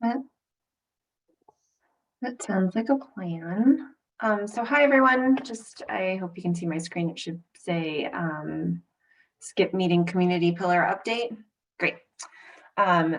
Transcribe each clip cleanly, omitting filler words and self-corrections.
That, that sounds like a plan. So hi everyone, I hope you can see my screen. It should say SCIP meeting community pillar update. Great.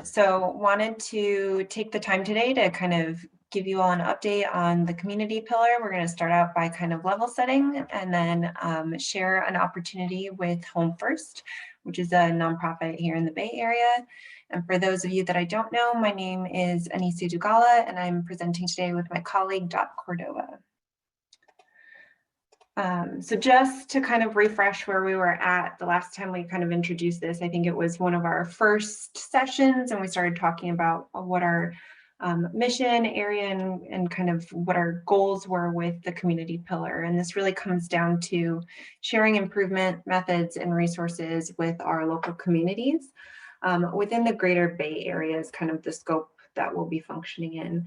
So wanted to take the time today to kind of give you all an update on the community pillar. We're going to start out by kind of level setting and then share an opportunity with Home First, which is a nonprofit here in the Bay Area. And for those of you that I don't know, my name is Anisia Dugala, and I'm presenting today with my colleague, Dot Cordova. So just to kind of refresh where we were at the last time we kind of introduced this, I think it was one of our first sessions, and we started talking about what our mission area and kind of what our goals were with the community pillar. And this really comes down to sharing improvement methods and resources with our local communities within the greater Bay Area is kind of the scope that we'll be functioning in.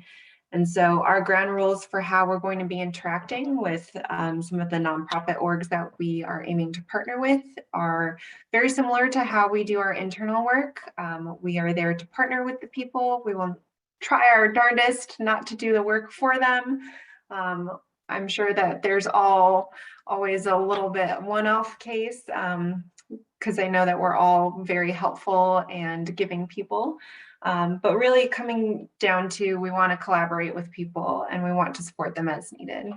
And so our ground rules for how we're going to be interacting with some of the nonprofit orgs that we are aiming to partner with are very similar to how we do our internal work. We are there to partner with the people. We will try our darndest not to do the work for them. I'm sure that there's always a little bit one-off case because I know that we're all very helpful and giving people. But really coming down to, we want to collaborate with people and we want to support them as needed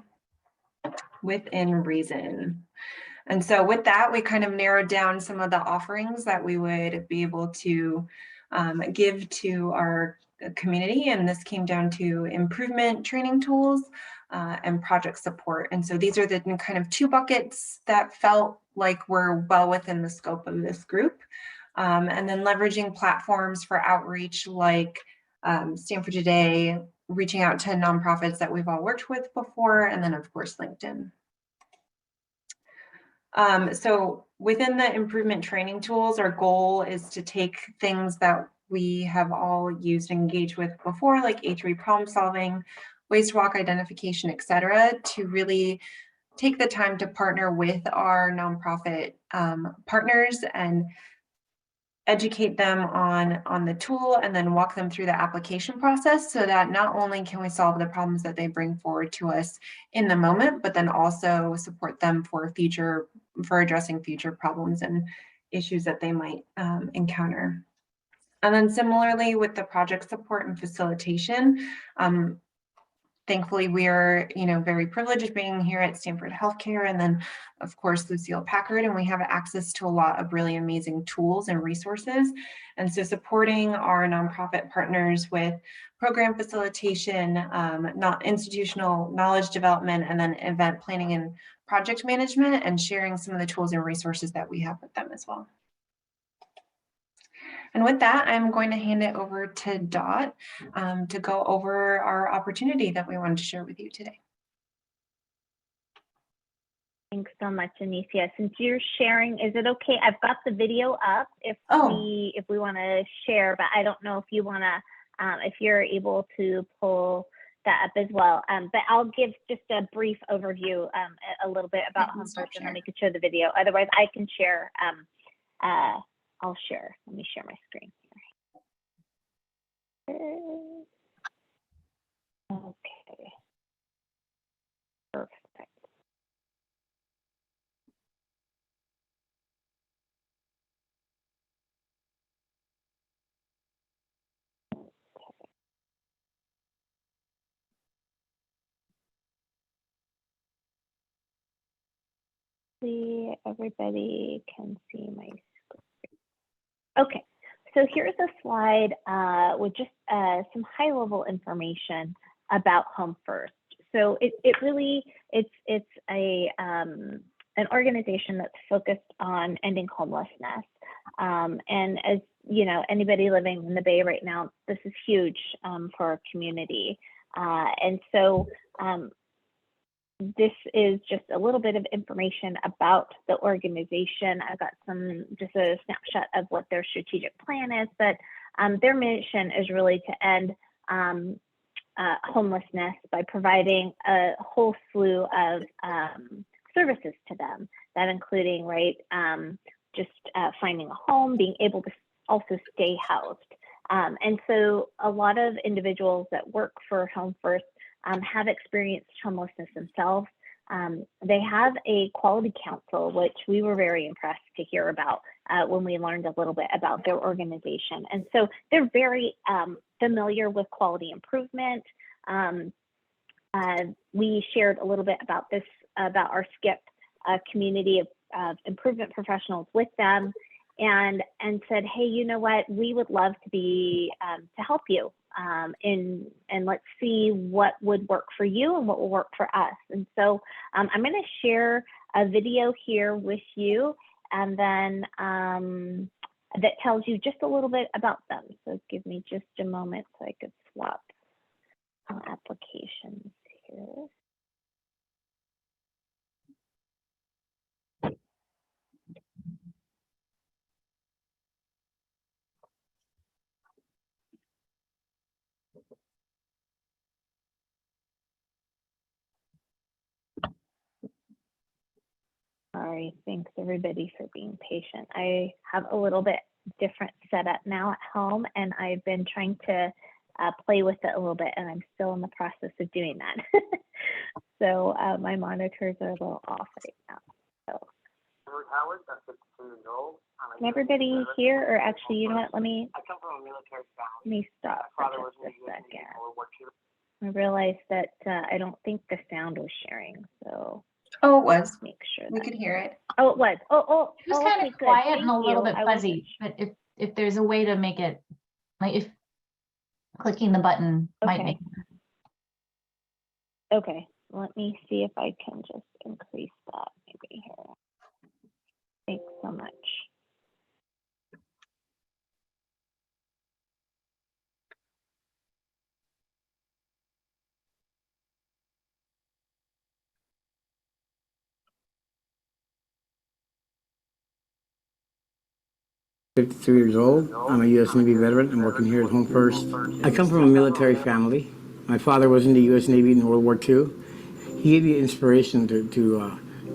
within reason. And so with that, we kind of narrowed down some of the offerings that we would be able to give to our community. And this came down to improvement training tools and project support. And so these are the kind of two buckets that felt like were well within the scope of this group. And then leveraging platforms for outreach like Stanford Today, reaching out to nonprofits that we've all worked with before, and then of course LinkedIn. So within the improvement training tools, our goal is to take things that we have all used and engaged with before, like A3 problem solving, waste walk identification, et cetera, to really take the time to partner with our nonprofit partners and educate them on the tool and then walk them through the application process so that not only can we solve the problems that they bring forward to us in the moment, but then also support them for addressing future problems and issues that they might encounter. And then similarly with the project support and facilitation, thankfully, we are, very privileged being here at Stanford Healthcare, and then, of course, Lucille Packard, and we have access to a lot of really amazing tools and resources. And so supporting our nonprofit partners with program facilitation, not institutional knowledge development, and then event planning and project management, and sharing some of the tools and resources that we have with them as well. And with that, I'm going to hand it over to Dot to go over our opportunity that we wanted to share with you today. Thanks so much, Anisia. Since you're sharing, is it okay? I've got the video up if we want to share, but I don't know if you want to, if you're able to pull that up as well. But I'll give just a brief overview a little bit about Home First, and then we could show the video. Otherwise, I can share. I'll share. Let me share my screen here. Okay. Perfect. See, everybody can see my screen. Okay, so here's a slide with just some high-level information about Home First. So it's an organization that's focused on ending homelessness. And as you know, anybody living in the Bay right now, this is huge for our community. And so this is just a little bit of information about the organization. I've got just a snapshot of what their strategic plan is, but their mission is really to end homelessness by providing a whole slew of services to them, that including, right, just finding a home, being able to also stay housed. And so a lot of individuals that work for Home First have experienced homelessness themselves. They have a quality council, which we were very impressed to hear about when we learned a little bit about their organization. And so they're very familiar with quality improvement. We shared a little bit about this, about our SCIP community of improvement professionals with them, and said, hey, you know what, we would love to be to help you, and let's see what would work for you and what will work for us. And so I'm going to share a video here with you, and then that tells you just a little bit about them. So give me just a moment so I could swap applications here. Sorry, thanks everybody for being patient. I have a little bit different setup now at home, and I've been trying to play with it a little bit, and I'm still in the process of doing that. So my monitors are a little off right now. So can everybody hear, or actually, you know what, let me stop for just a second. I realized that I don't think the sound was sharing, so. Oh, it was. Make sure we could hear it. Oh, it was. It was kind okay, of quiet good. and a Thank little you. bit fuzzy, but if there's a way to make it, like if clicking the button might make. Okay, let me see if I can just increase that maybe here. Thanks so much. I'm 52 years old. I'm a U.S. Navy veteran. I'm working here at Home First. I come from a military family. My father was in the U.S. Navy in World War II. He gave me inspiration to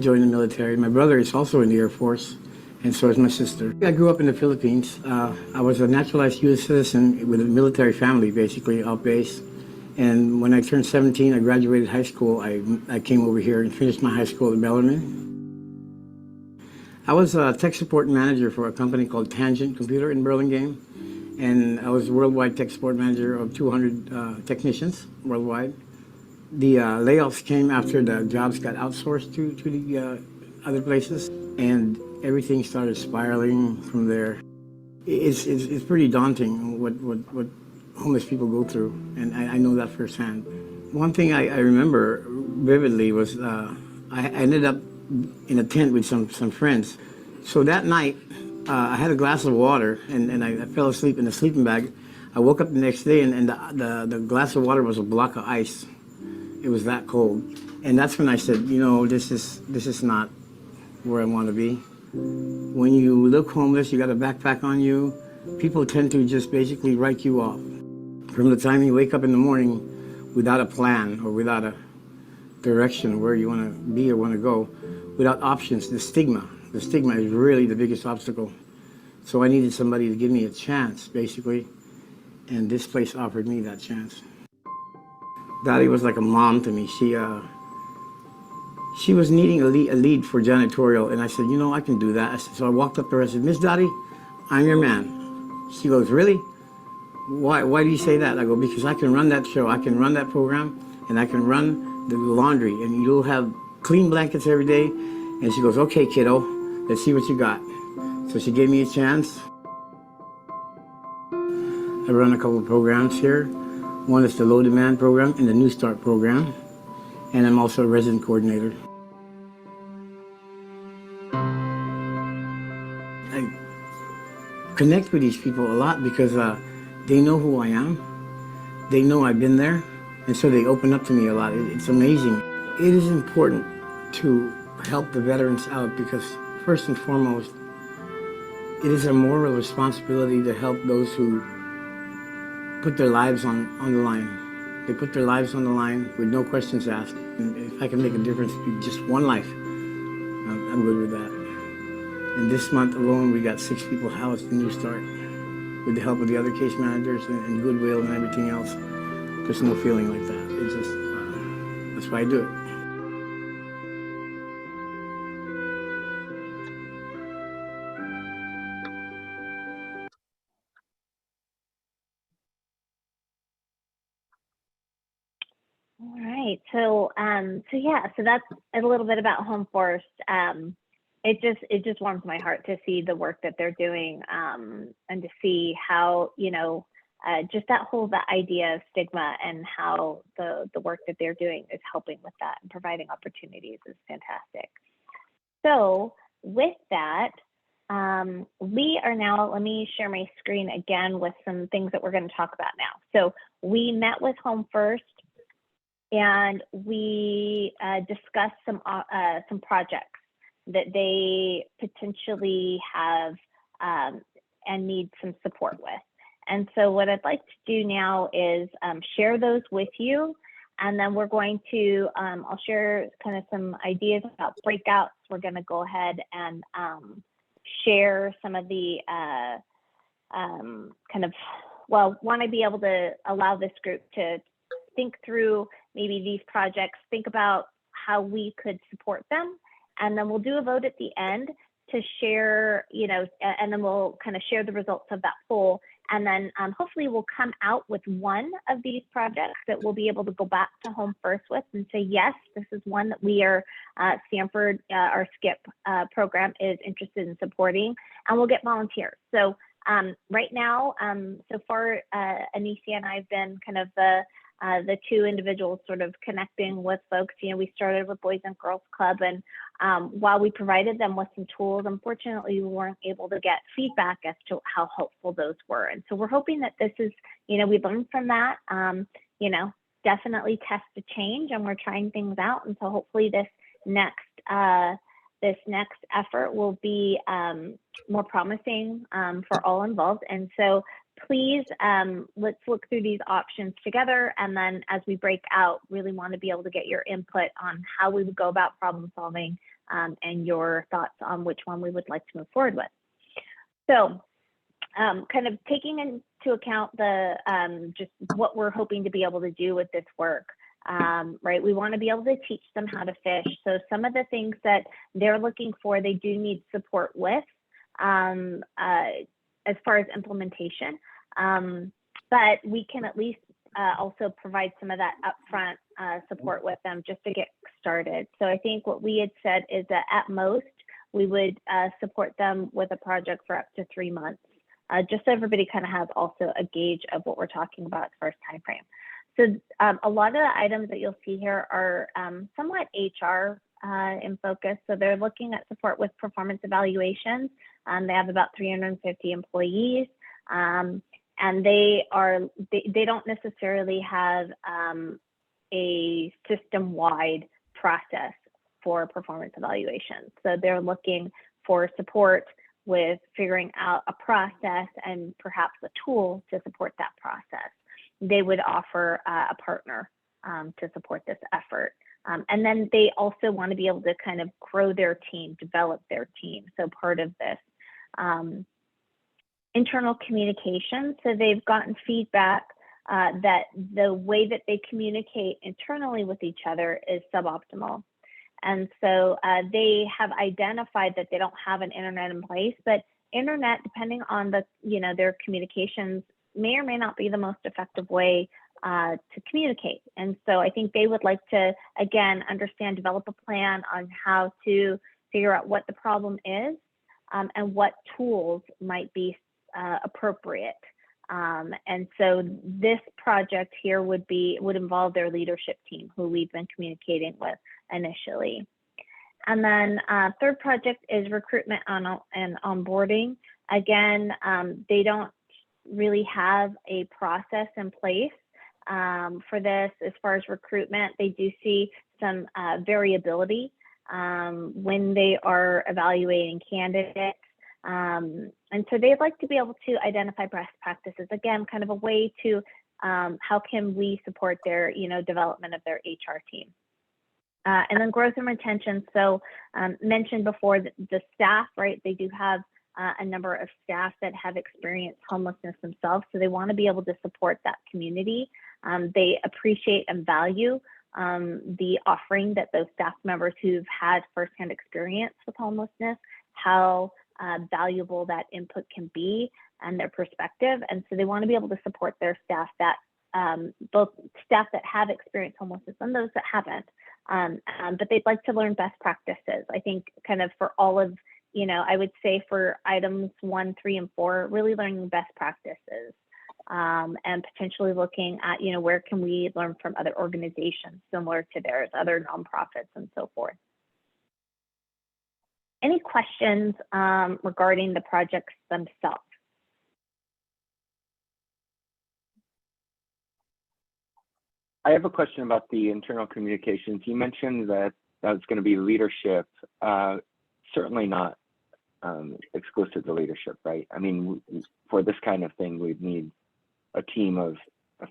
join the military. My brother is also in the Air Force, and so is my sister. I grew up in the Philippines. I was a naturalized U.S. citizen with a military family, basically, off base. And when I turned 17, I graduated high school. I came over here and finished my high school at Bellarmine. I was a tech support manager for a company called Tangent Computer in Burlingame, and I was worldwide tech support manager of 200 technicians worldwide. The layoffs came after the jobs got outsourced to the other places, and everything started spiraling from there. It's pretty daunting what homeless people go through, and I know that firsthand. One thing I remember vividly was I ended up in a tent with some friends. So that night, I had a glass of water, and I fell asleep in a sleeping bag. I woke up the next day, and the glass of water was a block of ice. It was that cold. And that's when I said, you know, this is not where I want to be. When you look homeless, you got a backpack on you, people tend to just basically write you off. From the time you wake up in the morning without a plan or without a direction where you want to be or want to go, without options, the stigma is really the biggest obstacle. So I needed somebody to give me a chance, basically, and this place offered me that chance. Dottie was like a mom to me. She was needing a lead for janitorial, and I said, you know, I can do that. So I walked up to her and said, Miss Dottie, I'm your man. She goes, really? Why do you say that? I go, because I can run that show, I can run that program, and I can run the laundry, and you'll have clean blankets every day. And she goes, okay, kiddo, let's see what you got. So she gave me a chance. I run a couple of programs here. One is the Low Demand program and the New Start program. And I'm also a resident coordinator. I connect with these people a lot because they know who I am. They know I've been there. And so they open up to me a lot. It's amazing. It is important to help the veterans out because first and foremost, it is a moral responsibility to help those who put their lives on the line. They put their lives on the line with no questions asked. And if I can make a difference with just one life, I'm good with that. And this month alone, we got 6 people housed in New Start. with the help of the other case managers and goodwill and everything else. There's no feeling like that. It's just, that's why I do it. All right, so so that's a little bit about Home First. It just warms my heart to see the work that they're doing, and to see how, just that idea of stigma and how the work that they're doing is helping with that and providing opportunities is fantastic. So with that, we are now, let me share my screen again with some things that we're going to talk about now. So we met with Home First, and we discussed some projects that they potentially have and need some support with. And so what I'd like to do now is share those with you, and then we're going to, I'll share kind of some ideas about breakouts. We're going to go ahead and share some of the want to be able to allow this group to think through maybe these projects, think about how we could support them, and then we'll do a vote at the end to share, and then we'll kind of share the results of that poll. And then hopefully we'll come out with one of these projects that we'll be able to go back to Home First with and say, yes, this is one that we are, Stanford, our SCIP program is interested in supporting, and we'll get volunteers. So right now, so far, Anicia and I have been kind of the two individuals sort of connecting with folks. We started with Boys and Girls Club, and while we provided them with some tools, unfortunately, we weren't able to get feedback as to how helpful those were. And so we're hoping that this is, we learned from that, definitely test to change, and we're trying things out. And so hopefully this next effort will be more promising for all involved. And so please, let's look through these options together. And then as we break out, really want to be able to get your input on how we would go about problem solving, and your thoughts on which one we would like to move forward with. So kind of taking into account the just what we're hoping to be able to do with this work, right? We want to be able to teach them how to fish. So some of the things that they're looking for, they do need support with, as far as implementation, but we can at least also provide some of that upfront support with them just to get started. So I think what we had said is that at most we would support them with a project for up to 3 months, just so everybody kind of has also a gauge of what we're talking about as far as time frame. So a lot of the items that you'll see here are somewhat HR in focus. So they're looking at support with performance evaluations. They have about 350 employees, and they don't necessarily have a system-wide process for performance evaluations. So they're looking for support with figuring out a process and perhaps a tool to support that process. They would offer a partner to support this effort. And then they also want to be able to kind of grow their team, develop their team. So part of this, internal communication. So they've gotten feedback that the way that they communicate internally with each other is suboptimal. And so they have identified that they don't have an internet in place, but internet, depending on the, their communications, may or may not be the most effective way to communicate. And so I think they would like to, again, understand, develop a plan on how to figure out what the problem is, and what tools might be appropriate. And so this project here would involve their leadership team, who we've been communicating with initially. And then third project is recruitment and onboarding. Again, they don't really have a process in place for this as far as recruitment. They do see some variability when they are evaluating candidates. And so they'd like to be able to identify best practices, again, kind of a way to how can we support their development of their HR team. And then growth and retention. So mentioned before the staff, right? They do have a number of staff that have experienced homelessness themselves. So they want to be able to support that community. They appreciate and value the offering that those staff members who've had firsthand experience with homelessness, how valuable that input can be and their perspective. And so they want to be able to support their staff that both staff that have experienced homelessness and those that haven't. But they'd like to learn best practices. I think kind of for all of, I would say for items 1, 3, and 4, really learning best practices and potentially looking at, where can we learn from other organizations similar to theirs, other nonprofits and so forth. Any questions regarding the projects themselves? I have a question about the internal communications. You mentioned that was going to be leadership, certainly not exclusive to leadership, right? I mean, for this kind of thing, we'd need a team of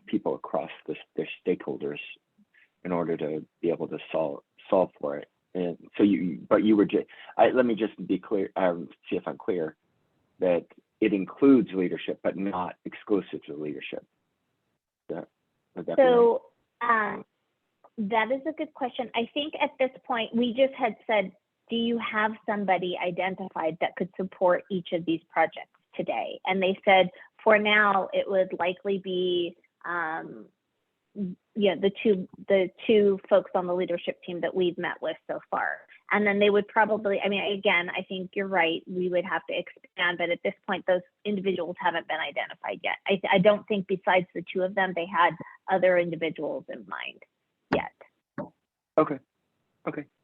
people across their stakeholders in order to be able to solve for it. And so let me just be clear, see if I'm clear, that it includes leadership, but not exclusive to leadership. So that is a good question. I think at this point, we just had said, do you have somebody identified that could support each of these projects today? And they said, for now, it would likely be the two folks on the leadership team that we've met with so far. And then they would probably, again, I think you're right, we would have to expand, but at this point, those individuals haven't been identified yet. I don't think besides the two of them, they had other individuals in mind yet. Okay.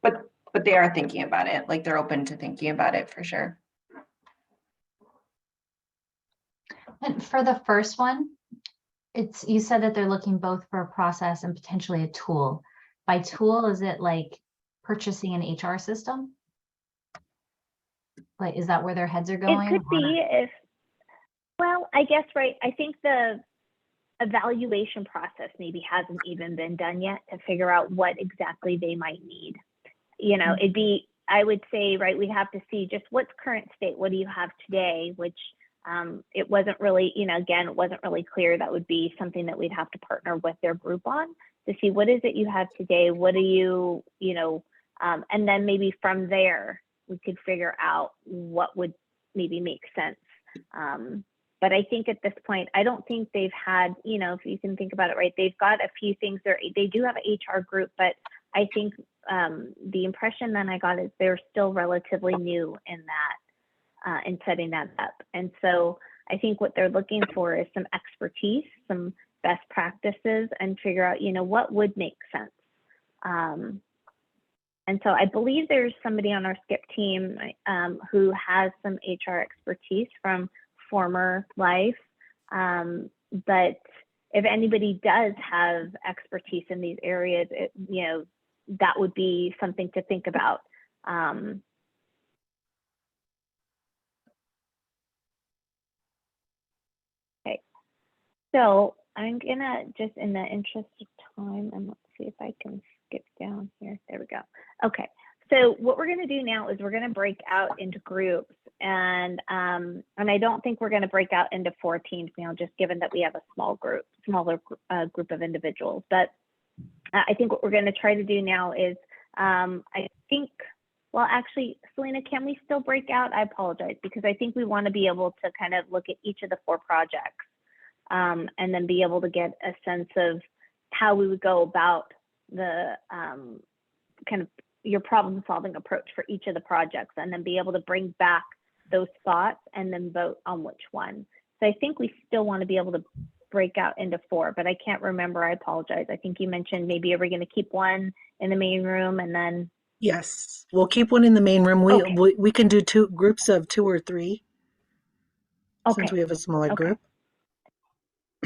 But they are thinking about it, like they're open to thinking about it for sure. And for the first one, you said that they're looking both for a process and potentially a tool. By tool, is it like purchasing an HR system? Like, is that where their heads are going? It could be I guess, right. I think the evaluation process maybe hasn't even been done yet to figure out what exactly they might need. It'd be, I would say, right, we'd have to see just what's current state, what do you have today, which it wasn't really, again, it wasn't really clear. That would be something that we'd have to partner with their group on to see what is it you have today, what do you, and then maybe from there, we could figure out what would maybe make sense. But I think at this point, I don't think they've had, if you can think about it, right, they've got a few things there. They do have an HR group, but I think the impression that I got is they're still relatively new in that, in setting that up. And so I think what they're looking for is some expertise, some best practices, and figure out, what would make sense. And so I believe there's somebody on our SCIP team who has some HR expertise from former life. But if anybody does have expertise in these areas, that would be something to think about. Okay, so I'm gonna just, in the interest of time, and let's see if I can skip down here. There we go. Okay, so what we're gonna do now is we're gonna break out into groups, and I don't think we're gonna break out into 4 teams now, just given that we have a smaller group of individuals. But I think what we're gonna try to do now is, I think, well, actually, Selena, can we still break out? I apologize, because I think we want to be able to kind of look at each of the 4 projects and then be able to get a sense of how we would go about the kind of your problem solving approach for each of the projects, and then be able to bring back those thoughts and then vote on which one. So I think we still want to be able to break out into 4, but I can't remember. I apologize. I think you mentioned maybe are we going to keep one in the main room and then. Yes, we'll keep one in the main room. Okay. We can do 2 groups of 2 or 3 since we have a smaller group.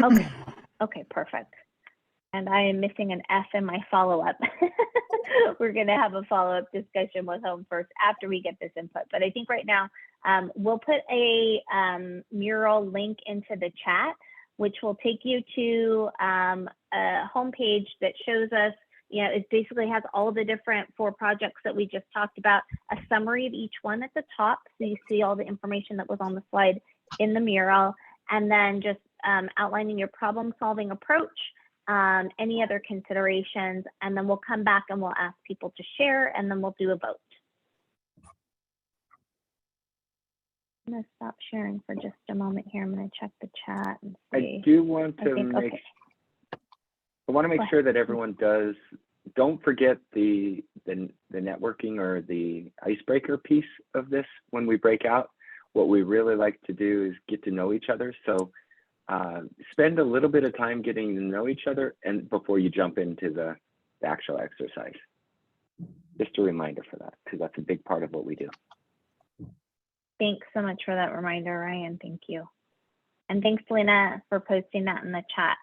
Okay, perfect. And I am missing an F in my follow-up. We're going to have a follow-up discussion with Home First after we get this input. But I think right now we'll put a mural link into the chat, which will take you to a homepage that shows us, Yeah, it basically has all the different 4 projects that we just talked about, a summary of each one at the top. So you see all the information that was on the slide in the mural, and then just outlining your problem solving approach, any other considerations, and then we'll come back and we'll ask people to share, and then we'll do a vote. I'm gonna stop sharing for just a moment here. I'm gonna check the chat and see. I do want to think, make, okay. I want to make Go sure that everyone does, don't forget the networking or the icebreaker piece of this when we break out. What we really like to do is get to know each other. So spend a little bit of time getting to know each other and before you jump into the actual exercise. Just a reminder for that, because that's a big part of what we do. Thanks so much for that reminder, Ryan. Thank you. And thanks, Lena, for posting that in the chat.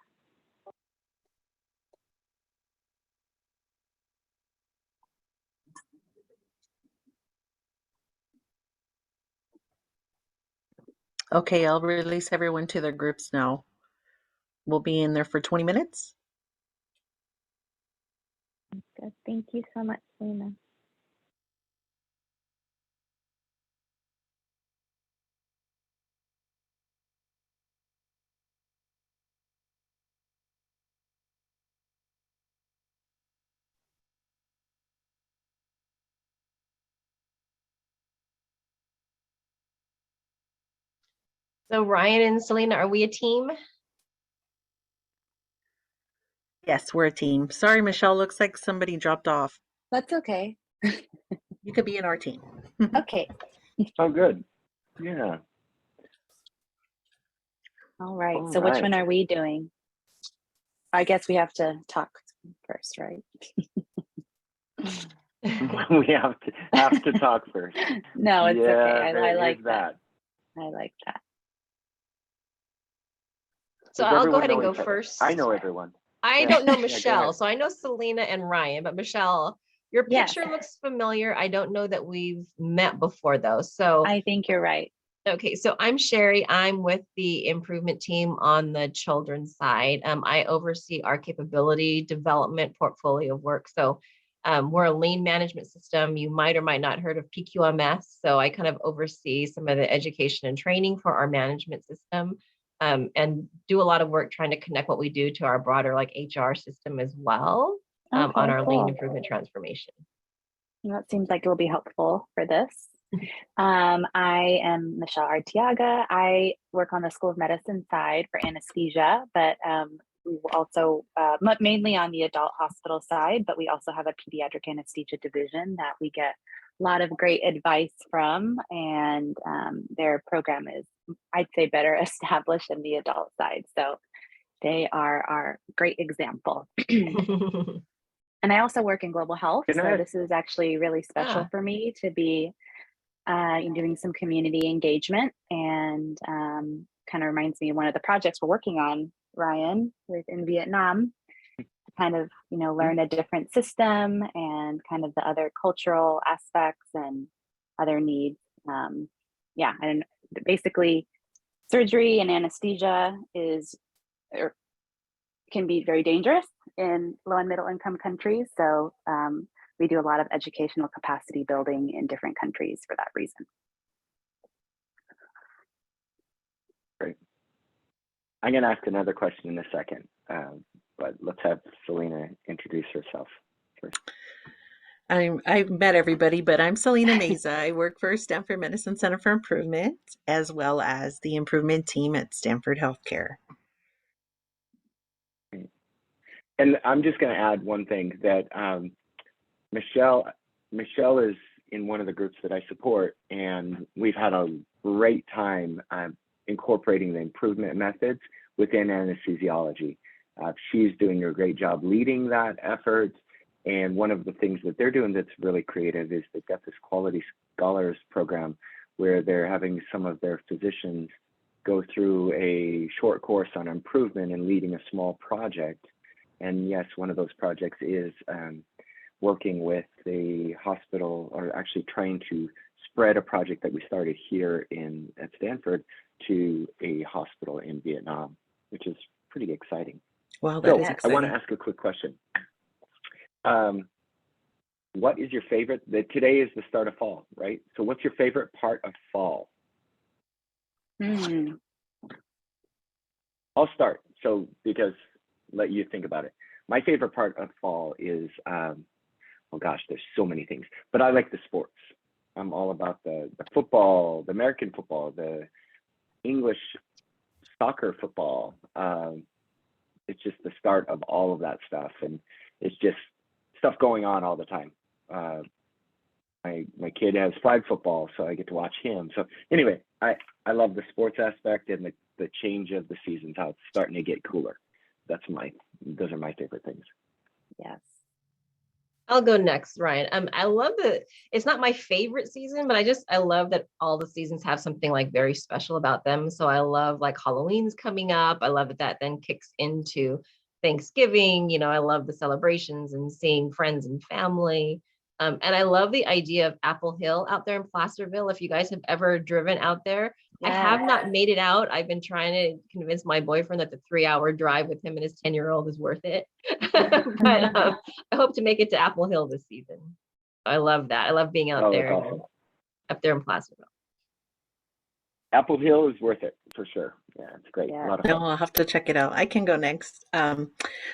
Okay, I'll release everyone to their groups now. We'll be in there for 20 minutes. Good. Thank you so much, Lena. So Ryan and Selena, are we a team? Yes, we're a team. Sorry, Michelle, looks like somebody dropped off. That's okay. You could be in our team. Okay. Oh, good. Yeah. All right. All So which right. one are we doing? I guess we have to talk first, right? We have to talk first. No, it's Yeah, okay. I there like is that. I like that. So Does I'll go everyone ahead and know go each other? first. I know everyone. I Yeah. don't know Yeah, go Michelle, ahead. so I know Selena and Ryan, but Michelle, your Yes. picture looks familiar. I don't know that we've met before though. So I think you're right. okay, so I'm Sherry. I'm with the improvement team on the children's side. I oversee our capability development portfolio of work. So we're a lean management system. You might or might not heard of PQMS. So I kind of oversee some of the education and training for our management system, and do a lot of work trying to connect what we do to our broader like HR system as well, on Okay, our cool. lean improvement transformation. That seems like it will be helpful for this. I am Michelle Artiaga. I work on the School of Medicine side for anesthesia, but we also mainly on the adult hospital side, but we also have a pediatric anesthesia division that we get a lot of great advice from, and their program is, I'd say, better established than the adult side. So they are our great example. And I also work in global health. So this is actually really special for me to be doing some community engagement, and kind of reminds me of one of the projects we're working on, Ryan, in Vietnam, to kind of, learn a different system and kind of the other cultural aspects and other needs. Yeah, and basically surgery and anesthesia can be very dangerous in low and middle income countries. So we do a lot of educational capacity building in different countries for that reason. Great. I'm going to ask another question in a second, but let's have Selena introduce herself first. I've met everybody, but I'm Selena Meza. I work for Stanford Medicine Center for Improvement, as well as the improvement team at Stanford Healthcare. And I'm just going to add one thing, that Michelle is in one of the groups that I support, and we've had a great time incorporating the improvement methods within anesthesiology. She's doing a great job leading that effort. And one of the things that they're doing that's really creative is they've got this Quality Scholars program where they're having some of their physicians go through a short course on improvement and leading a small project. And yes, one of those projects is working with the hospital, or actually trying to spread a project that we started here at Stanford to a hospital in Vietnam, which is pretty exciting. Wow, that is exciting. I want to ask a quick question. what is your favorite? Today is the start of fall, right? So what's your favorite part of fall? I'll start. So because let you think about it. My favorite part of fall is, oh gosh, there's so many things, but I like the sports. I'm all about the football, the American football, the English soccer football. It's just the start of all of that stuff, and it's just stuff going on all the time. My kid has flag football, so I get to watch him. So anyway, I love the sports aspect and the change of the seasons, how it's starting to get cooler. Those are my favorite things. Yes. I'll go next, Ryan. I love it's not my favorite season, but I love that all the seasons have something like very special about them. So I love like Halloween's coming up. I love that then kicks into Thanksgiving. I love the celebrations and seeing friends and family. And I love the idea of Apple Hill out there in Placerville. If you guys have ever driven out there, I have not made it out. I've been trying to convince my boyfriend that the 3-hour drive with him and his 10-year-old is worth it. But I hope to make it to Apple Hill this season. I love that. I love being out there, awesome. up there in Placerville. Apple Hill is worth it for sure. Yeah, it's great. Yeah. A lot of No, fun. I'll have to check it out. I can go next.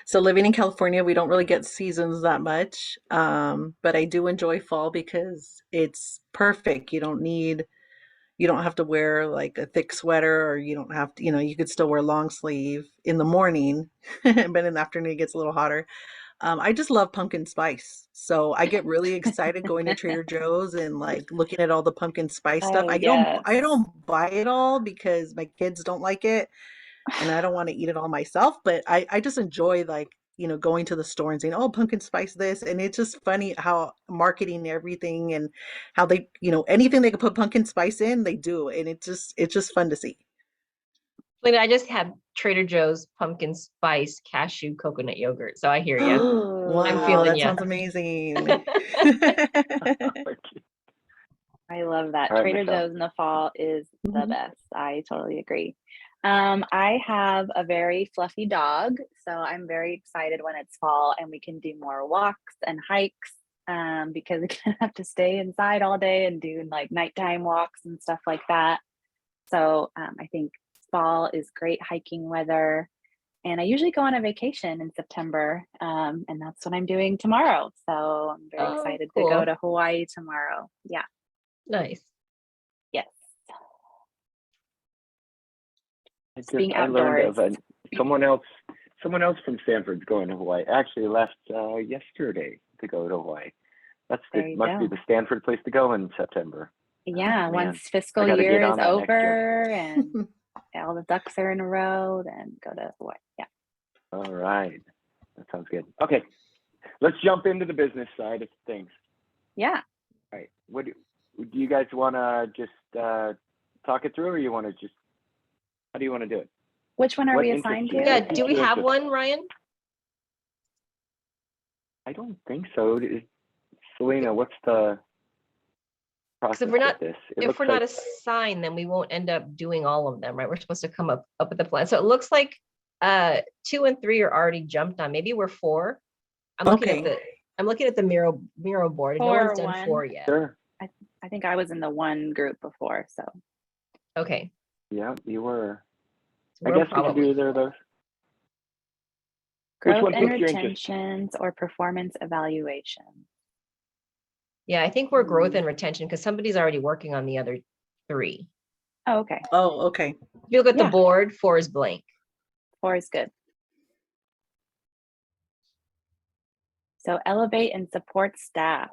So living in California, we don't really get seasons that much, but I do enjoy fall because it's perfect. You don't have to wear like a thick sweater, or you don't have to, you could still wear long sleeve in the morning, but in the afternoon it gets a little hotter. I just love pumpkin spice. So I get really excited going to Trader Joe's and like looking at all the pumpkin spice stuff. Oh, I yes. don't buy it all because my kids don't like it and I don't want to eat it all myself, but I just enjoy like, going to the store and saying, "Oh, pumpkin spice this." And it's just funny how marketing everything and how they, anything they can put pumpkin spice in, they do. And it's just fun to see. I just had Trader Joe's pumpkin spice cashew coconut yogurt. So I hear you. I'm Wow, feeling that ya. sounds amazing. I love that. All right, Trader Michelle. Joe's in the fall is the Mhm. best. I totally agree. I have a very fluffy dog, so I'm very excited when it's fall and we can do more walks and hikes, because we kind of have to stay inside all day and do like nighttime walks and stuff like that. So I think fall is great hiking weather. And I usually go on a vacation in September, and that's what I'm doing tomorrow. So I'm very Oh, excited to go cool. to Hawaii tomorrow. Yeah. Nice. Yes. I Being learned of outdoors. someone else from Stanford's going to Hawaii. Actually left yesterday to go to Hawaii. There you Must be go. the Stanford place to go in September. Yeah, Man, once I fiscal gotta year get is on that next year. over and all the ducks are in a row, then go to Hawaii. Yeah. All right, that sounds good. Okay, let's jump into the business side of things. Yeah. All right, what do you guys want to just talk it through, or you want to just, how do you want to do it? Which one are What we interests assigned you? to? Yeah, What piques do we your have interest? one, Ryan? I don't think so. Selena, what's the Because process if we're not with this? It if looks we're like not assigned, then we won't end up doing all of them, right? We're supposed to come up with a plan. So it looks like 2 and 3 are already jumped on. Maybe we're 4. I'm looking at Okay. the Miro board, and no 4 one's or done 1. 4 yet. sure. I think I was in the 1 group before, so Okay. Yeah, you were. So I we're guess we could probably do either of 4. those. Which growth one and piques your interest? retentions or performance evaluation. Yeah, I think we're growth and retention because somebody's already working on the other 3. Oh, okay. Oh, okay. If you look at the Yeah. board, 4 is blank. 4 is good. So elevate and support staff.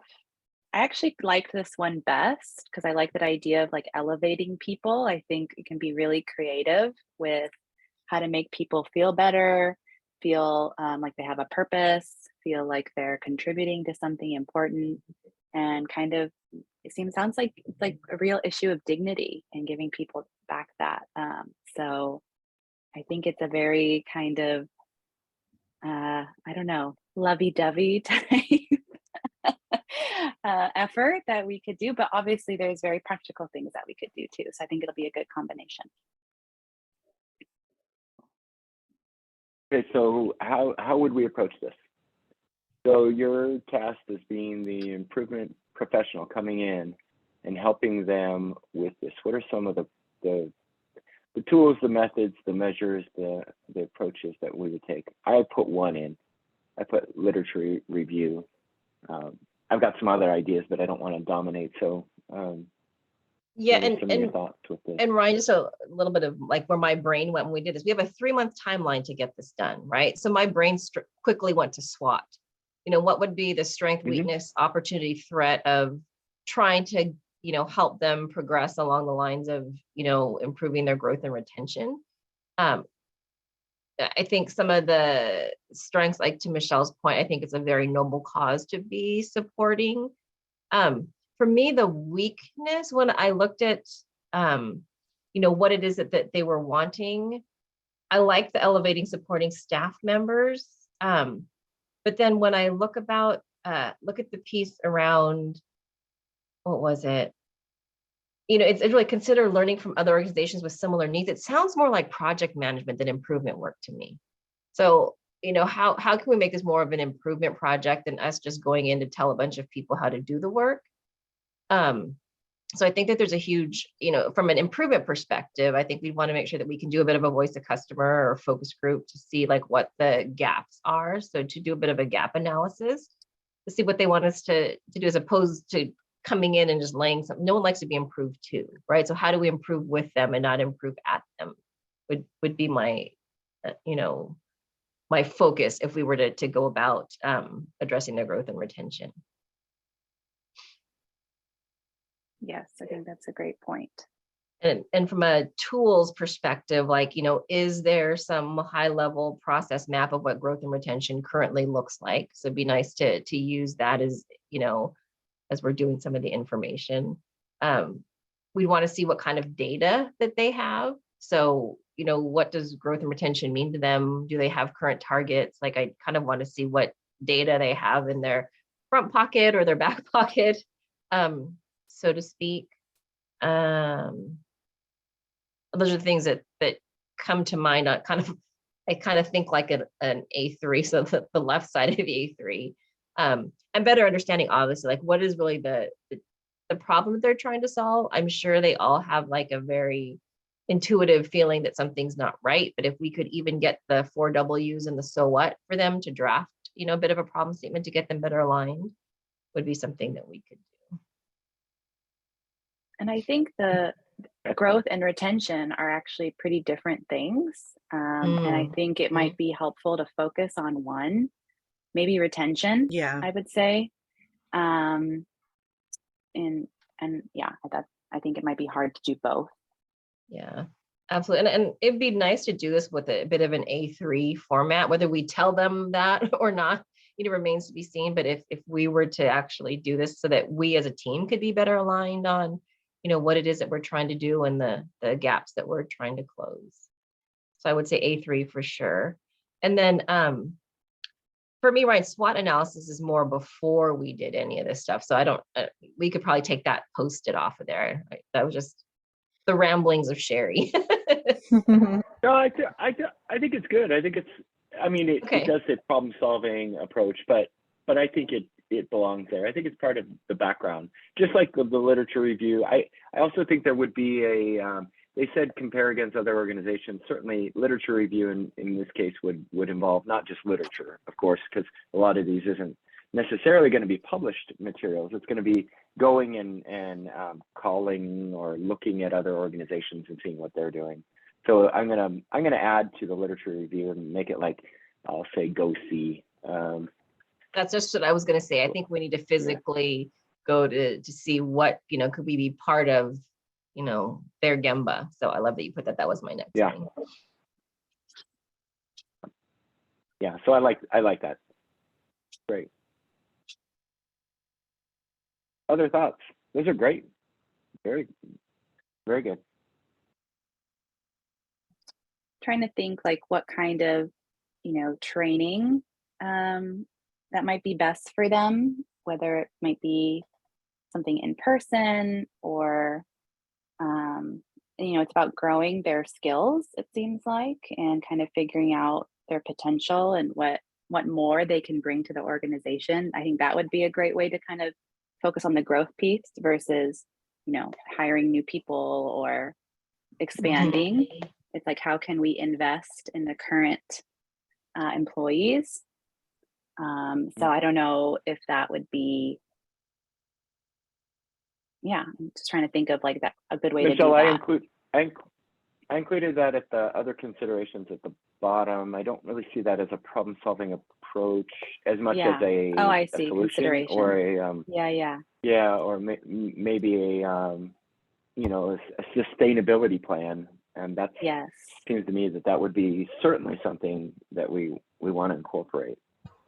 I actually liked this one best because I like that idea of like elevating people. I think it can be really creative with how to make people feel better, feel like they have a purpose, feel like they're contributing to something important, and kind of sounds like it's like a real issue of dignity and giving people back that. So I think it's a very kind of I don't know, lovey-dovey type effort that we could do, but obviously there's very practical things that we could do too. So I think it'll be a good combination. Okay, so how would we approach this? So you're tasked as being the improvement professional coming in and helping them with this. What are some of the tools, the methods, the measures, the approaches that we would take? I put one in. I put literature review. I've got some other ideas, but I don't want to dominate. So Yeah, what are some of your thoughts with this? and Ryan, just a little bit of like where my brain went when we did this. We have a 3-month timeline to get this done, right? So my brain quickly went to SWOT. What would be the strength, weakness, opportunity, threat of trying to, help them progress along the lines of, improving their growth and retention. I think some of the strengths, like to Michelle's point, I think it's a very noble cause to be supporting. For me, the weakness, when I looked at, what it is that they were wanting, I like the elevating supporting staff members. But then when I look at the piece around, what was it? It's really consider learning from other organizations with similar needs. It sounds more like project management than improvement work to me. So, how can we make this more of an improvement project than us just going in to tell a bunch of people how to do the work? So I think that there's a huge, from an improvement perspective, I think we want to make sure that we can do a bit of a voice of customer or focus group to see like what the gaps are. So to do a bit of a gap analysis to see what they want us to do, as opposed to coming in and just laying something. No one likes to be improved to, right? So how do we improve with them and not improve at them would be my, my focus if we were to go about addressing their growth and retention. Yes, I think that's a great point. And from a tools perspective, like, is there some high level process map of what growth and retention currently looks like? So it'd be nice to use that as, as we're doing some of the information. We want to see what kind of data that they have. So, what does growth and retention mean to them? Do they have current targets? Like, I kind of want to see what data they have in their front pocket or their back pocket, so to speak. Those are the things that come to mind. I kind of think like an A3, so the left side of the A3. And better understanding, obviously, like what is really the problem that they're trying to solve. I'm sure they all have like a very intuitive feeling that something's not right. But if we could even get the 4 W's and the so what for them to draft, a bit of a problem statement to get them better aligned, would be something that we could do. And I think the growth and retention are actually pretty different things. And I think it might be helpful to focus on one, maybe retention, Yeah. I would say. And yeah, I think it might be hard to do both. Yeah, absolutely. And it'd be nice to do this with a bit of an A3 format, whether we tell them that or not, remains to be seen. But if we were to actually do this so that we as a team could be better aligned on, what it is that we're trying to do and the gaps that we're trying to close. So I would say A3 for sure. And then for me, right, SWOT analysis is more before we did any of this stuff. So I don't, we could probably take that, post it off of there. Right? That was just the ramblings of Sherry. No, I think it's good. I think it's, it does say problem solving approach, but I think it belongs there. I think it's part of the background, just like the literature review. I also think there would be they said compare against other organizations. Certainly literature review in this case would involve not just literature, of course, because a lot of these isn't necessarily going to be published materials. It's going to be going and calling or looking at other organizations and seeing what they're doing. So I'm gonna add to the literature review and make it like, I'll say go see. That's just what I was going to say. I think we need to physically go to see what, could we be part of, their Gemba. So I love that you put that. That was my next thing. Yeah. So I like that. Great. Other thoughts? Those are great. Very, very good. Trying to think like what kind of, training that might be best for them, whether it might be something in person or, it's about growing their skills, it seems like, and kind of figuring out their potential and what what more they can bring to the organization. I think that would be a great way to kind of focus on the growth piece versus, you know, hiring new people or expanding. It's like, how can we invest in the current employees? So I don't know if that would be, yeah, I'm just trying to think of like that, a good way to do that. I included that at the other considerations at the bottom. I don't really see that as a problem-solving approach as much as a, oh, I a see, solution or a yeah, or maybe a you know, a sustainability plan, and that yes, seems to me that that would be certainly something that we want to incorporate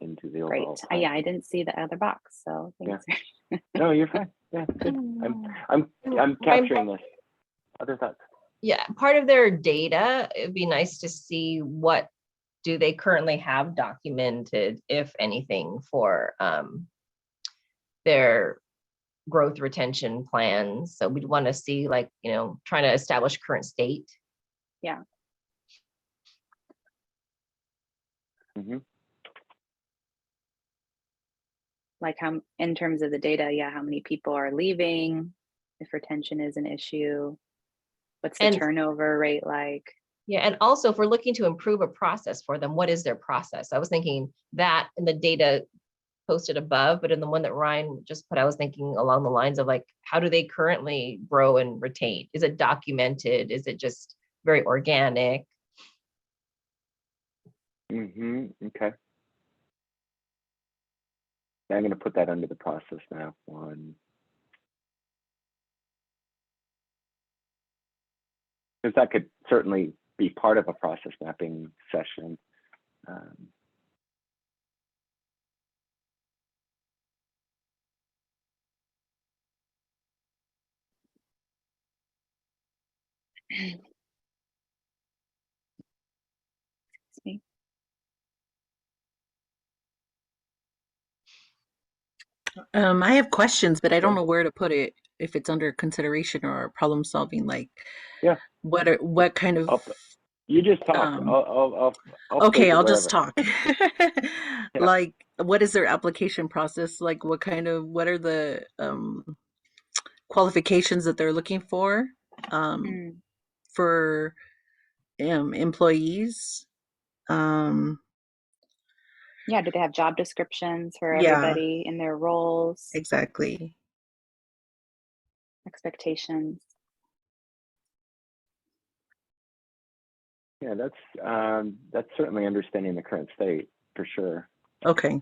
into the great. overall plan. Yeah, I didn't see the other box, so thanks. No, you're fine. Yeah, good. I'm capturing this. Other thoughts? Yeah, part of their data, it'd be nice to see what do they currently have documented, if anything, for their growth retention plans. So we'd want to see, like, you know, trying to establish current state. Yeah. Mm-hmm. Like how, in terms of the data, yeah, how many people are leaving, if retention is an issue, what's the turnover rate like? Yeah, and also if we're looking to improve a process for them, what is their process? I was thinking that in the data posted above, but in the one that Ryan just put, I was thinking along the lines of like, how do they currently grow and retain? Is it documented? Is it just very organic? Mm-hmm. Okay. I'm going to put that under the process map one. Because that could certainly be part of a process mapping session. I have questions, but I don't know where to put it, if it's under consideration or problem solving. Like, yeah, what kind of you just talk. I'll okay, I'll wherever. just talk. Yeah. Like, what is their application process? Like, what are the qualifications that they're looking for for employees? Yeah, do they have job descriptions for Yeah, everybody in their roles, exactly. expectations? Yeah, that's certainly understanding the current state for sure. Okay.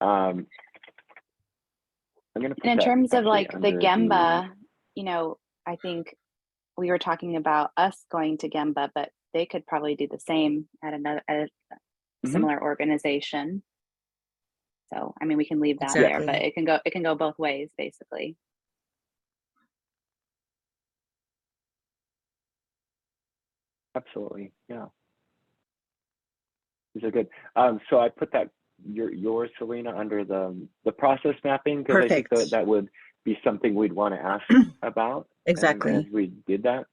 I'm gonna put And in that terms of like the under Gemba, you know, I think we were talking about us going to Gemba, but they could probably do the same at a similar organization. So, I mean, we can leave that there, but Exactly. it can go both ways, basically. Absolutely, yeah. These are good. So I put that yours, Selena, under the process mapping, because I think Perfect. that would be something we'd want to ask about. Exactly. As we did that.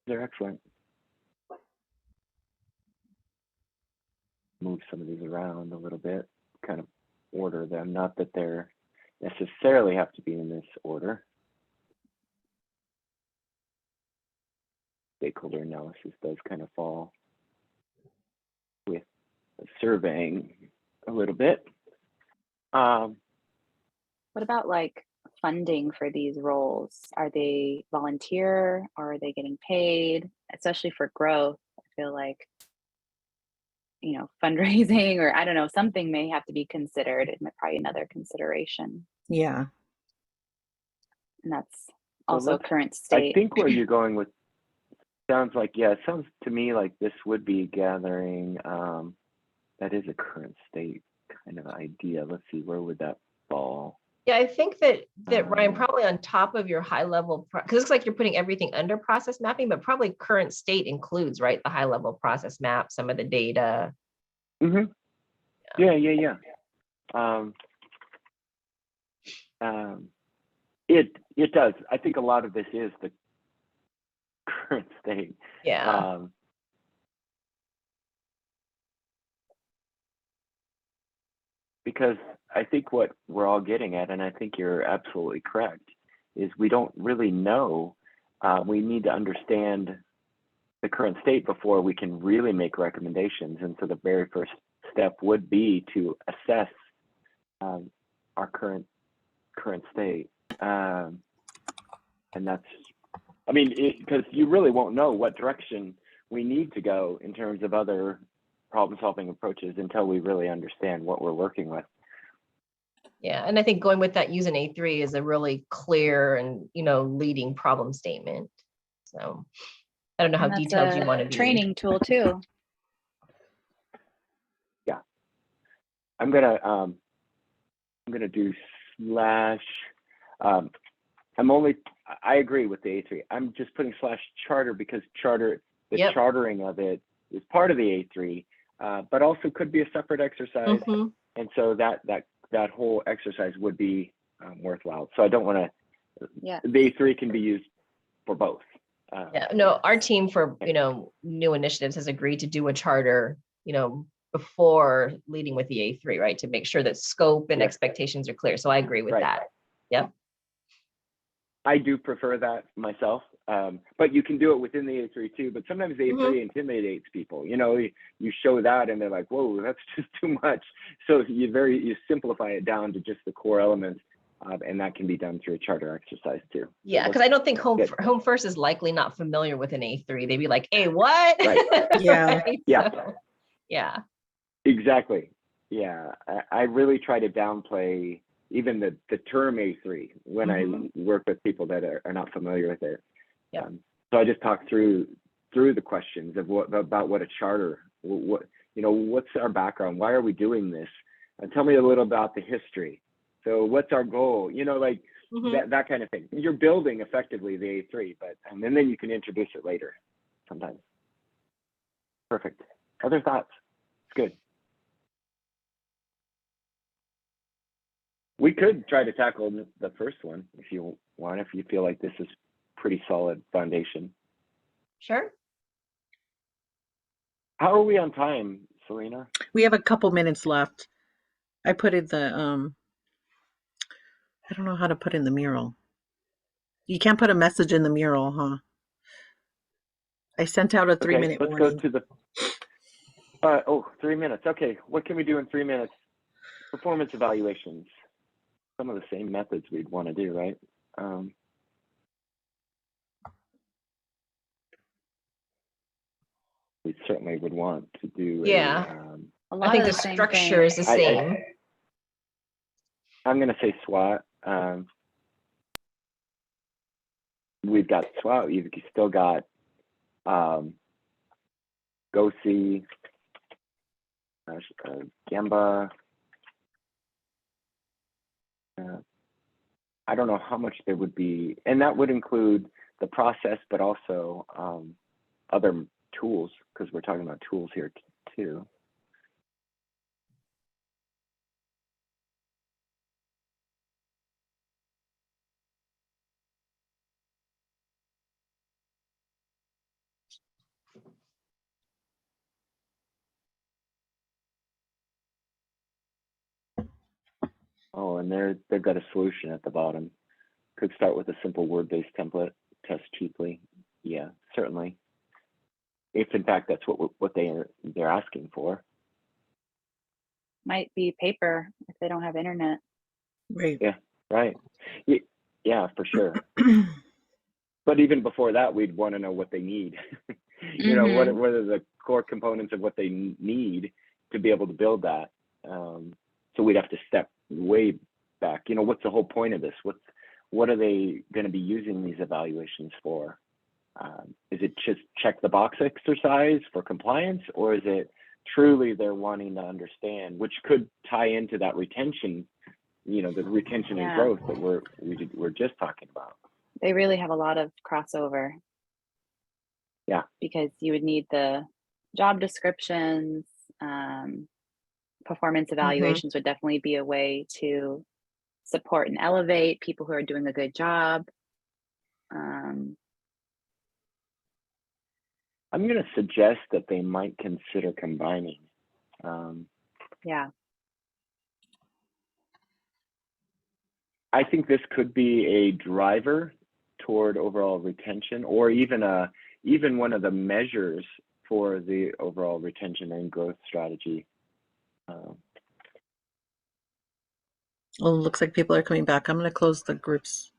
They're excellent. Move some of these around a little bit, kind of order them. Not that they're necessarily have to be in this order. Stakeholder analysis does kind of fall with surveying a little bit. What about like funding for these roles? Are they volunteer or are they getting paid? Especially for growth, I feel like, you know, fundraising or I don't know, something may have to be considered. It might probably another consideration. Yeah. And that's also current state. I think where you're going with sounds like, yeah, it sounds to me like this would be gathering, that is a current state kind of idea. Let's see, where would that fall? Yeah, I think that Ryan, probably on top of your high level, because it looks like you're putting everything under process mapping, but probably current state includes, right, the high level process map, some of the data. Mm-hmm. Yeah. It does. I think a lot of this is the current state. Yeah. Because I think what we're all getting at, and I think you're absolutely correct, is we don't really know. We need to understand the current state before we can really make recommendations. And so the very first step would be to assess our current state. And that's, I mean, because you really won't know what direction we need to go in terms of other problem solving approaches until we really understand what we're working with. Yeah, and I think going with that using A3 is a really clear and, you know, leading problem statement. So I don't know how And that's detailed you want to a be. training tool too. Yeah, I'm gonna do slash. I agree with the A3. I'm just putting slash charter because the Yep. chartering of it is part of the A3, but also could be a separate exercise. Mhm. And so that whole exercise would be worthwhile. So I don't want to. Yeah. The A3 can be used for both. Yeah, no, our team for, you know, new initiatives has agreed to do a charter, you know, before leading with the A3, right? To make sure that scope and Yep. expectations are clear. So I agree with Right. that. Yep. I do prefer that myself, but you can do it within the A3 too. But sometimes the A3 intimidates people. You know, you show that and they're like, "Whoa, that's just too much." So you simplify it down to just the core elements, and that can be done through a charter exercise too. Yeah, because I don't think Home First is likely not familiar with an A3. They'd be like, "Hey, what?" Right. Yeah. Right? Yeah. So, yeah. Exactly. Yeah, I really try to downplay even the term A3 when I work with people that are not familiar with it. Yep. So I just talk through the questions of about what a charter, what what's our background, why are we doing this, and tell me a little about the history. So what's our goal? You know, like that kind of thing. You're building effectively the A3, and then you can introduce it later sometimes. Perfect. Other thoughts? It's good. We could try to tackle the first one if you want, if you feel like this is pretty solid foundation. Sure. How are we on time, Selena? We have a couple minutes left. I put in the I don't know how to put in the mural. You can't put a message in the mural, huh? I sent out a 3-minute let's warning. go to the 3 minutes. Okay, what can we do in 3 minutes? Performance evaluations. Some of the same methods we'd want to do, right? We certainly would want to do Yeah. A lot I think of the the same structure is the same. I'm going to say SWOT. We've got SWOT. You've still got Go See, Gamba. I don't know how much there would be, and that would include the process, but also other tools, because we're talking about tools here too. Oh, and they've got a solution at the bottom. Could start with a simple word-based template, test cheaply. Yeah, certainly. If in fact that's what they're asking for. might be paper if they don't have internet. Right. Yeah, right. Yeah, for sure. But even before that, we'd want to know what they need. You know, what are the core components of what they need to be able to build that? So we'd have to step way back. You know, what's the whole point of this? What are they going to be using these evaluations for? Is it just check the box exercise for compliance, or is it truly they're wanting to understand, which could tie into that retention, you know, the retention and growth that we're just talking about. They really have a lot of crossover. Yeah. Because you would need the job descriptions, performance evaluations would definitely be a way to support and elevate people who are doing a good job. I'm going to suggest that they might consider combining. Yeah. I think this could be a driver toward overall retention, or even one of the measures for the overall retention and growth strategy. Well, it looks like people are coming back. I'm going to close the groups.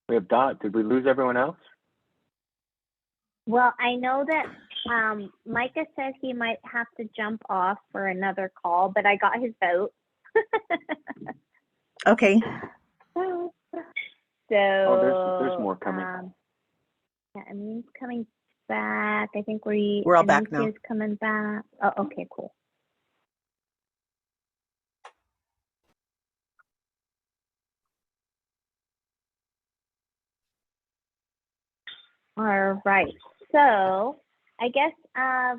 We have Dot. Did we lose everyone else? Well, I know that Micah said he might have to jump off for another call, but I got his vote. Okay. So, there's more coming. Yeah, Amin's coming back. I think we're all back now. Is coming back. Oh, okay, cool. All right. So I guess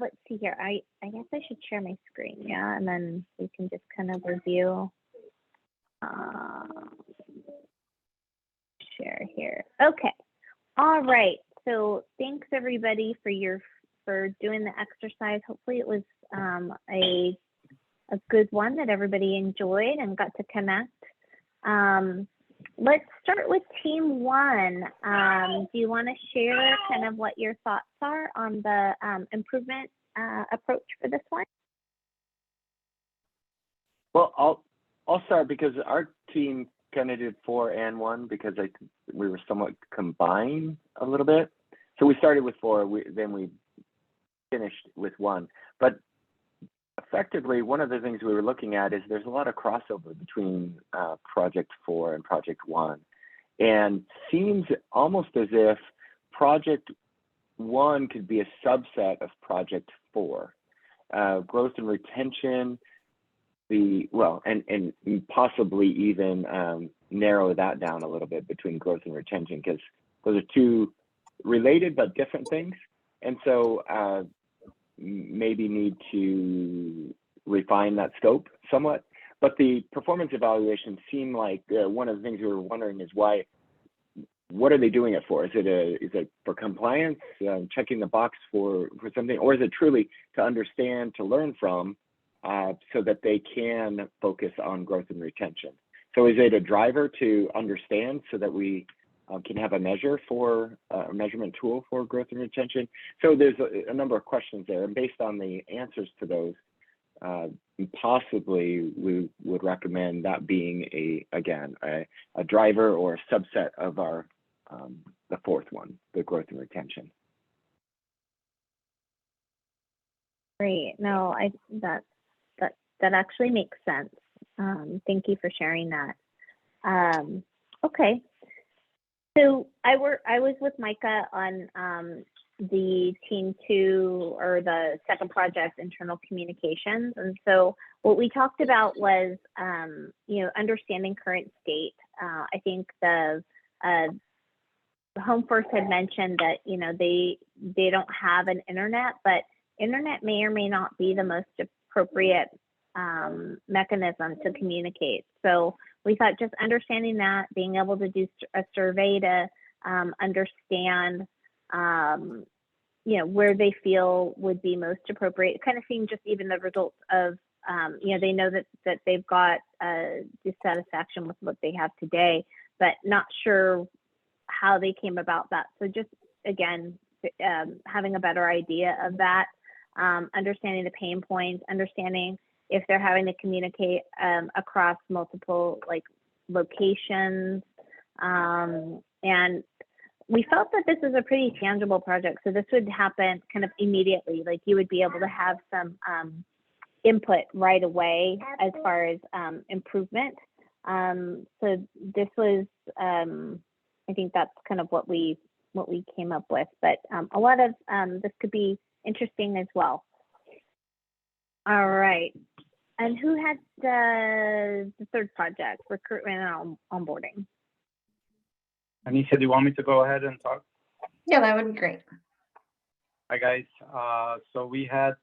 let's see here. I guess I should share my screen, yeah, and then we can just kind of review. Share here. Okay. All right. So thanks everybody for doing the exercise. Hopefully it was a good one that everybody enjoyed and got to connect. Let's start with team one. Do you want to share kind of what your thoughts are on the improvement approach for this one? Well, I'll start because our team kind of did 4 and 1 because we were somewhat combined a little bit. So we started with 4, then we finished with 1. But effectively, one of the things we were looking at is there's a lot of crossover between Project 4 and Project 1. And seems almost as if Project 1 could be a subset of Project 4. Growth and retention, and possibly even narrow that down a little bit between growth and retention, because those are two related but different things. And so maybe need to refine that scope somewhat. But the performance evaluations seem like one of the things we were wondering is what are they doing it for? Is it for compliance, checking the box for something, or is it truly to understand, to learn from, so that they can focus on growth and retention? So is it a driver to understand so that we can have a measure for a measurement tool for growth and retention? So there's a number of questions there, and based on the answers to those, possibly we would recommend that being a driver or a subset of our the 4th one, the growth and retention. Great. No, that actually makes sense. Thank you for sharing that. Okay. So I was with Micah on the team 2, or the second project, internal communications. And so what we talked about was, understanding current state. I think the Home First had mentioned that, they don't have an internet, but internet may or may not be the most appropriate mechanism to communicate. So we thought just understanding that, being able to do a survey to understand, where they feel would be most appropriate, kind of seeing just even the results of, they know that they've got dissatisfaction with what they have today, but not sure how they came about that. So just, again, having a better idea of that, understanding the pain points, understanding if they're having to communicate across multiple locations. And we felt that this is a pretty tangible project. So this would happen kind of immediately. Like you would be able to have some input right away as far as improvement. So this was, I think that's kind of what we came up with, but a lot of this could be interesting as well. All right. And who had the 3rd project, recruitment and onboarding? Anisha, do you want me to go ahead and talk? Yeah, that would be great. Hi guys. So we had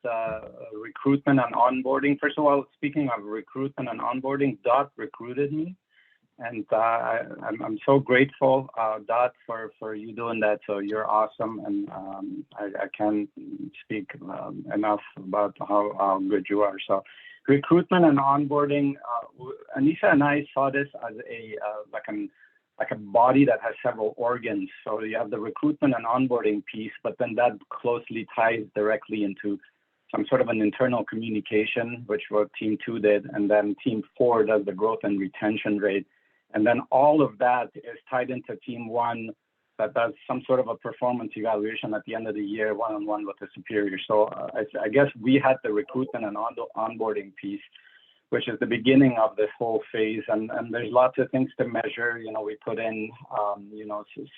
recruitment and onboarding. First of all, speaking of recruitment and onboarding, Dot recruited me, and I'm so grateful, Dot, for you doing that. So you're awesome, and I can't speak enough about how good you are. So recruitment and onboarding. Anisha and I saw this as a like a body that has several organs. So you have the recruitment and onboarding piece, but then that closely ties directly into some sort of an internal communication, which what Team 2 did, and then Team 4 does the growth and retention rate. And then all of that is tied into Team 1 that does some sort of a performance evaluation at the end of the year, one-on-one with the superior. So I guess we had the recruitment and onboarding piece, which is the beginning of this whole phase. And there's lots of things to measure. You know, we put in,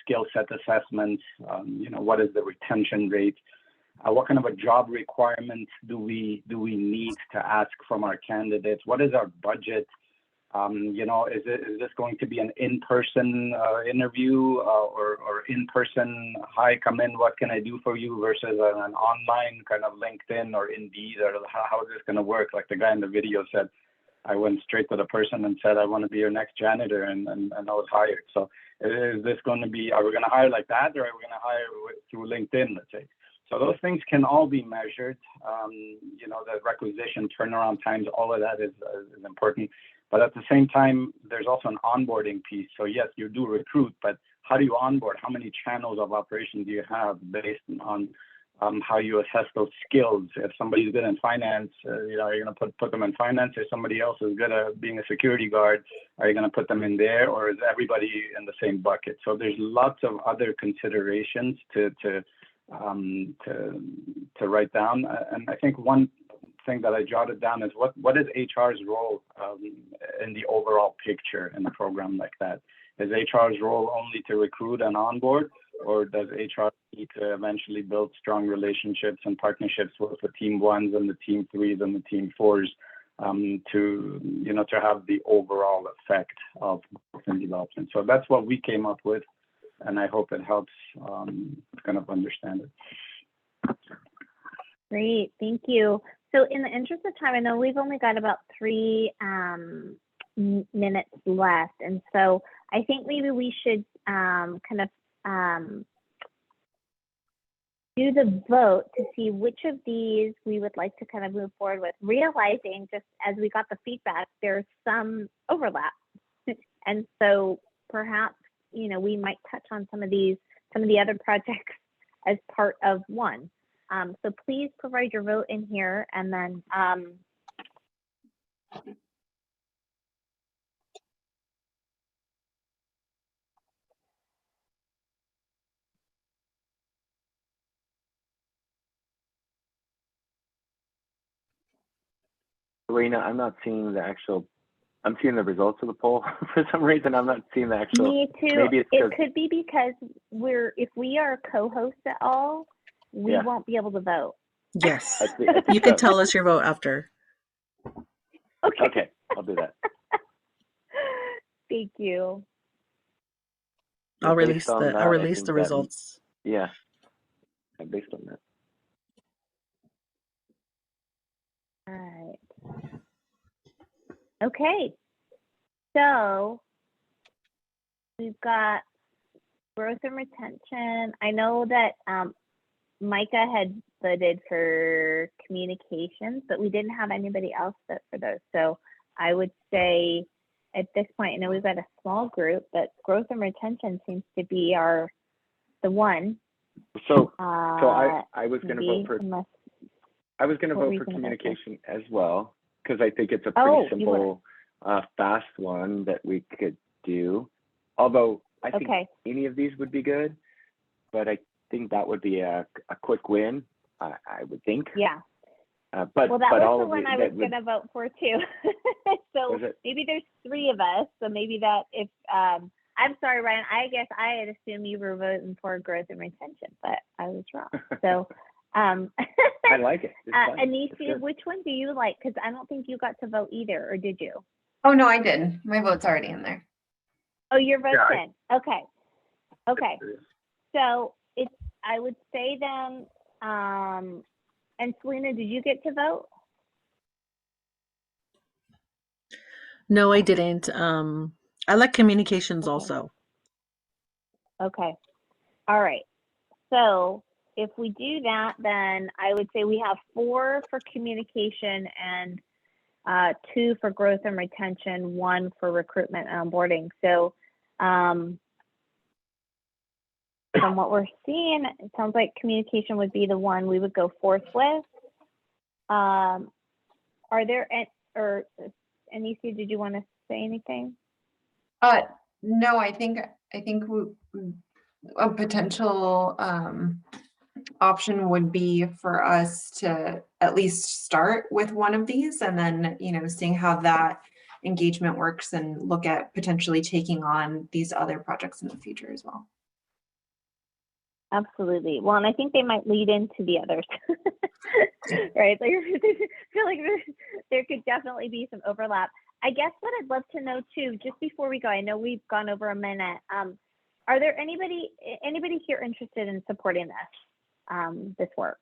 skill set assessments, what is the retention rate? What kind of a job requirements do we need to ask from our candidates? What is our budget? Is this going to be an in-person interview or in-person, hi, come in, what can I do for you, versus an online kind of LinkedIn or Indeed, or how is this going to work? Like the guy in the video said, I went straight to the person and said, I want to be your next janitor, and I was hired. So is this going to be, are we going to hire like that, or are we going to hire through LinkedIn, let's say? So those things can all be measured. The requisition, turnaround times, all of that is important. But at the same time, there's also an onboarding piece. So yes, you do recruit, but how do you onboard? How many channels of operation do you have based on how you assess those skills? If somebody's good in finance, are you going to put them in finance? If somebody else is good at being a security guard, are you going to put them in there, or is everybody in the same bucket? So there's lots of other considerations to write down. And I think one thing that I jotted down is what is HR's role in the overall picture in a program like that? Is HR's role only to recruit and onboard, or does HR need to eventually build strong relationships and partnerships with the Team 1s and the Team 3s and the Team 4s to have the overall effect of growth and development? So that's what we came up with, and I hope it helps kind of understand it. Great, thank you. So in the interest of time, I know we've only got about 3 minutes left. And so I think maybe we should do the vote to see which of these we would like to kind of move forward with, realizing just as we got the feedback, there's some overlap. And so perhaps, we might touch on some of the other projects as part of one. So please provide your vote in here, and then Rena, I'm not seeing the actual. I'm seeing the results of the poll. For some reason, I'm not seeing the actual. Me too. Maybe it could be because if we are co-hosts at all, we won't be able to vote. Yes. I think You can so. tell us your vote after. Okay, I'll do that. Thank you. I'll Based release on that, I'll I release think the that- results. Yeah, based on that. All right. Okay. So we've got growth and retention. I know that Micah had voted for communications, but we didn't have anybody else vote for those. So I would say at this point, I know we've got a small group, but growth and retention seems to be the one. So I was going to vote for. Unless, I was going to what were vote you for gonna vote for? communication as well, because I think it's a pretty Oh, you simple, fast one that we could do. Although I think Okay. any of these would be good, but I think that would be a quick win. I would think. Yeah. But Well, that but was all the of one you, I that was would- going to vote for too. So Was it? maybe there's 3 of us. So maybe that if, I'm sorry, Ryan, I guess I had assumed you were voting for growth and retention, but I was wrong. So, I like it. It's fun. It's Anisha, good. which one do you like? Because I don't think you got to vote either, or did you? Oh, no, I did. My vote's already in there. Oh, your vote's Yeah, in. Okay. Okay. So I would say then, And Selena, did you get to vote? No, I didn't. I like communications Okay. also. Okay. All right. So if we do that, then I would say we have 4 for communication and 2 for growth and retention, 1 for recruitment and onboarding. So from what we're seeing, it sounds like communication would be the one we would go forth with. Are there, or Anicia, did you want to say anything? No, I think a potential option would be for us to at least start with one of these and then, seeing how that engagement works and look at potentially taking on these other projects in the future as well. Absolutely. Well, and I think they might lead into the others, right? Like, I feel like there could definitely be some overlap. I guess what I'd love to know too, just before we go, I know we've gone over a minute. Are there anybody here interested in supporting this work?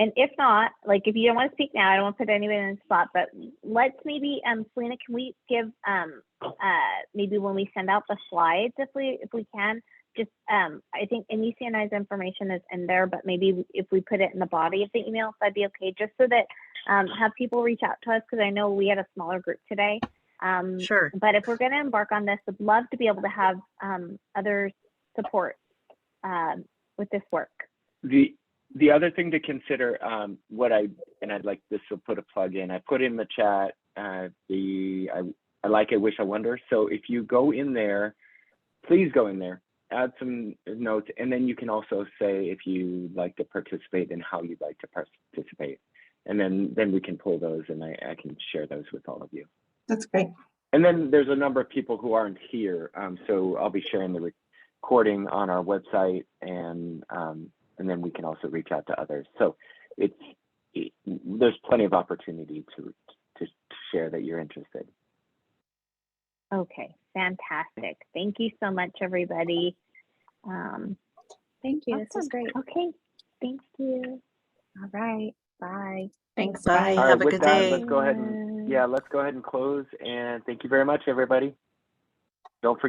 And if not, like, if you don't want to speak now, I don't want to put anybody in the spot, but let's maybe, Selena, can we give, maybe when we send out the slides, if we can, just, I think Anicia and I's information is in there, but maybe if we put it in the body of the email, if that'd be okay, just so that, have people reach out to us, because I know we had a smaller group today. Sure. But if we're going to embark on this, would love to be able to have other support with this work. The other thing to consider, I'd like this to put a plug in. I put in the chat I like, I wish, I wonder. So if you go in there, please go in there, add some notes, and then you can also say if you'd like to participate and how you'd like to participate, and then we can pull those and I can share those with all of you. That's great. And then there's a number of people who aren't here, so I'll be sharing the recording on our website, and then we can also reach out to others. So there's plenty of opportunity to share that you're interested. Okay, fantastic. Thank you so much, everybody. Thank you. This was great. Okay, thank you. All right, bye. Thanks. Bye. Bye. Have a with good that, day. let's go ahead and close. And thank you very much, everybody. Don't forget.